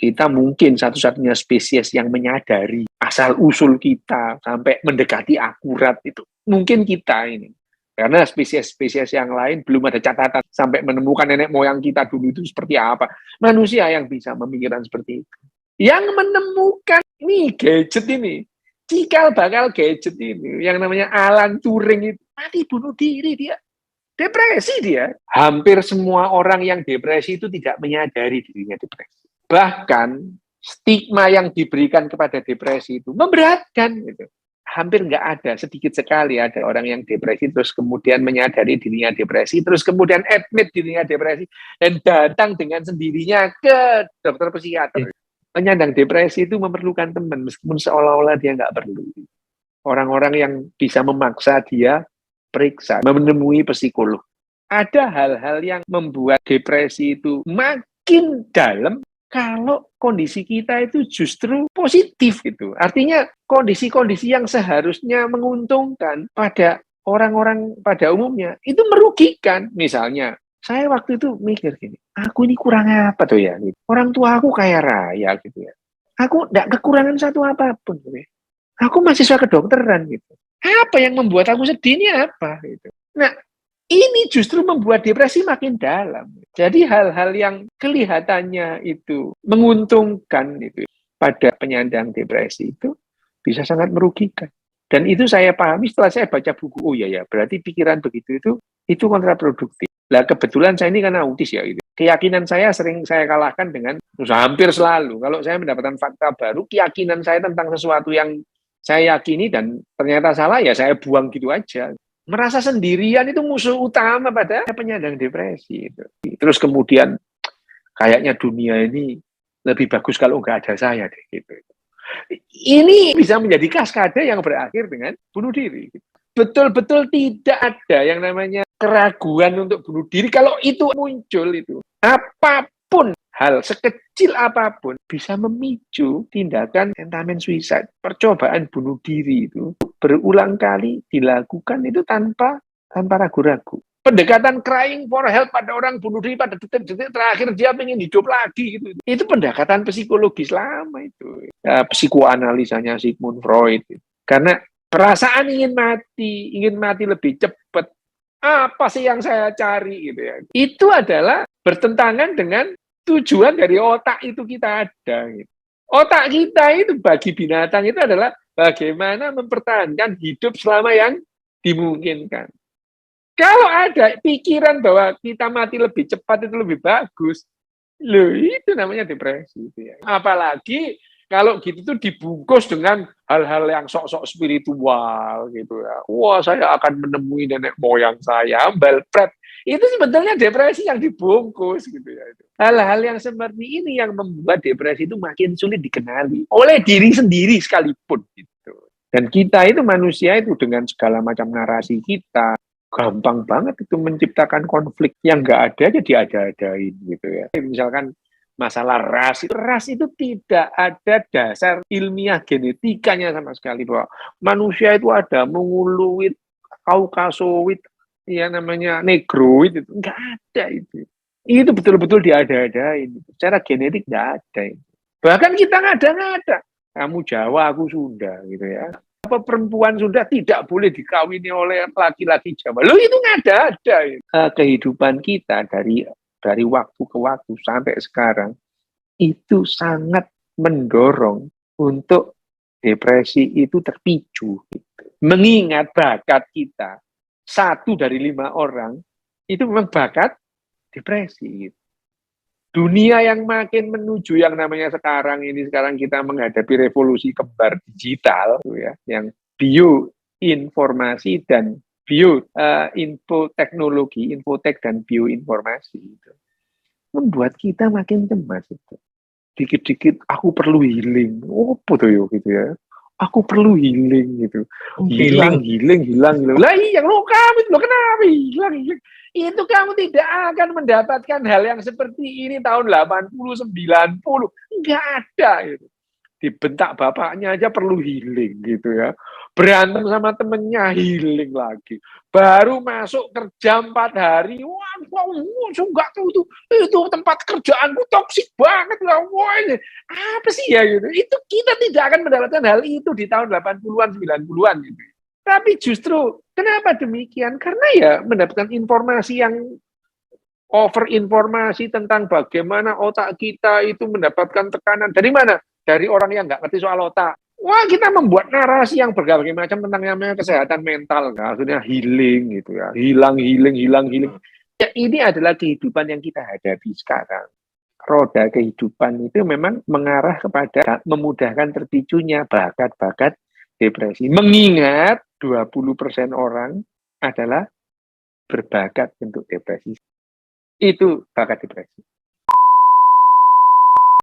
Kita mungkin satu-satunya spesies yang menyadari asal-usul kita sampai mendekati akurat itu. Mungkin kita ini. Karena spesies-spesies yang lain belum ada catatan sampai menemukan nenek moyang kita dulu itu seperti apa. Manusia yang bisa memikirkan seperti itu. Yang menemukan ini gadget ini, cikal bakal gadget ini, yang namanya Alan Turing itu, mati bunuh diri dia. Depresi dia. Hampir semua orang yang depresi itu tidak menyadari dirinya depresi. Bahkan stigma yang diberikan kepada depresi itu memberatkan gitu. Hampir nggak ada, sedikit sekali ada orang yang depresi terus kemudian menyadari dirinya depresi, terus kemudian admit dirinya depresi dan datang dengan sendirinya ke dokter psikiater. Penyandang depresi itu memerlukan teman meskipun seolah-olah dia nggak perlu. Orang-orang yang bisa memaksa dia periksa, menemui psikolog. Ada hal-hal yang membuat depresi itu makin dalam kalau kondisi kita itu justru positif gitu. Artinya kondisi-kondisi yang seharusnya menguntungkan pada orang-orang pada umumnya itu merugikan. Misalnya, saya waktu itu mikir gini, aku ini kurang apa tuh ya? Gitu. Orang tua aku kaya raya gitu ya. Aku tidak kekurangan satu apapun. Gitu ya. Aku mahasiswa kedokteran gitu. Apa yang membuat aku sedih ini apa? Gitu. Nah, ini justru membuat depresi makin dalam. Jadi hal-hal yang kelihatannya itu menguntungkan itu pada penyandang depresi itu bisa sangat merugikan. Dan itu saya pahami setelah saya baca buku. Oh iya ya, berarti pikiran begitu itu kontraproduktif. Nah kebetulan saya ini kan autis ya. Gitu. Keyakinan saya sering saya kalahkan dengan hampir selalu. Kalau saya mendapatkan fakta baru, keyakinan saya tentang sesuatu yang saya yakini dan ternyata salah ya saya buang gitu aja. Merasa sendirian itu musuh utama pada penyandang depresi itu. Terus kemudian kayaknya dunia ini lebih bagus kalau nggak ada saya deh gitu. Ini bisa menjadi kaskade yang berakhir dengan bunuh diri. Betul-betul tidak ada yang namanya keraguan untuk bunuh diri kalau itu muncul itu. Apapun hal sekecil apapun bisa memicu tindakan sentamen suicide. Percobaan bunuh diri itu berulang kali dilakukan itu tanpa ragu-ragu. Pendekatan crying for help pada orang bunuh diri pada detik-detik terakhir dia ingin hidup lagi gitu. Itu pendekatan psikologis lama itu. Ya, psikoanalisanya Sigmund Freud. Gitu. Karena perasaan ingin mati lebih cepat. Apa sih yang saya cari gitu ya. Itu adalah bertentangan dengan tujuan dari otak itu kita ada. Gitu. Otak kita itu bagi binatang itu adalah bagaimana mempertahankan hidup selama yang dimungkinkan. Kalau ada pikiran bahwa kita mati lebih cepat itu lebih bagus, loh itu namanya depresi. Gitu ya. Apalagi kalau gitu tuh dibungkus dengan hal-hal yang sok-sok spiritual gitu ya. Wah saya akan menemui nenek moyang saya, balpret. Itu sebetulnya depresi yang dibungkus gitu ya. Hal-hal yang seperti ini yang membuat depresi itu makin sulit dikenali oleh diri sendiri sekalipun gitu. Dan kita itu manusia itu dengan segala macam narasi kita gampang banget itu menciptakan konflik yang nggak ada aja diada-adain gitu ya. Misalkan masalah ras itu tidak ada dasar ilmiah genetikanya sama sekali bahwa manusia itu ada mongoloid, kaukasoid, ya namanya negroid itu nggak ada itu. Itu betul-betul diada-adain. Secara genetik nggak ada. Bahkan kita ngada-ngada. Kamu Jawa, aku Sunda gitu ya. Apa perempuan Sunda tidak boleh dikawini oleh laki-laki Jawa. Loh itu ngada-ada. Kehidupan kita dari waktu ke waktu sampai sekarang itu sangat mendorong untuk depresi itu terpicu. Gitu. Mengingat bakat kita, 1 dari 5 orang itu memang bakat depresi. Gitu. Dunia yang makin menuju yang namanya sekarang kita menghadapi revolusi kembar digital, ya, yang bioinformasi dan infoteknologi, infotek dan bioinformasi itu membuat kita makin cemas itu. Dikit-dikit aku perlu healing. Oh, betul yo gitu ya. Aku perlu healing gitu. Hilang. Lah iya, lo kenapa hilang? Itu kamu tidak akan mendapatkan hal yang seperti ini tahun 80, 90. Enggak ada gitu. dibentak bapaknya aja perlu healing gitu ya. Berantem sama temennya healing lagi. Baru masuk kerja 4 hari, wah, enggak tuh itu tempat kerjaanku toksik banget lah. Wah, ini apa sih ya gitu. Itu kita tidak akan mendapatkan hal itu di tahun 80-an, 90-an gitu. Tapi justru kenapa demikian? Karena ya mendapatkan informasi yang over informasi tentang bagaimana otak kita itu mendapatkan tekanan. Dari mana? Dari orang yang nggak ngerti soal otak. Wah, kita membuat narasi yang berbagai macam tentang namanya kesehatan mental. Nah, akhirnya healing gitu ya. Hilang, healing, hilang, healing. Ya, ini adalah kehidupan yang kita hadapi sekarang. Roda kehidupan itu memang mengarah kepada memudahkan terpicunya bakat-bakat depresi. Mengingat 20% orang adalah berbakat untuk depresi. Itu bakat depresi.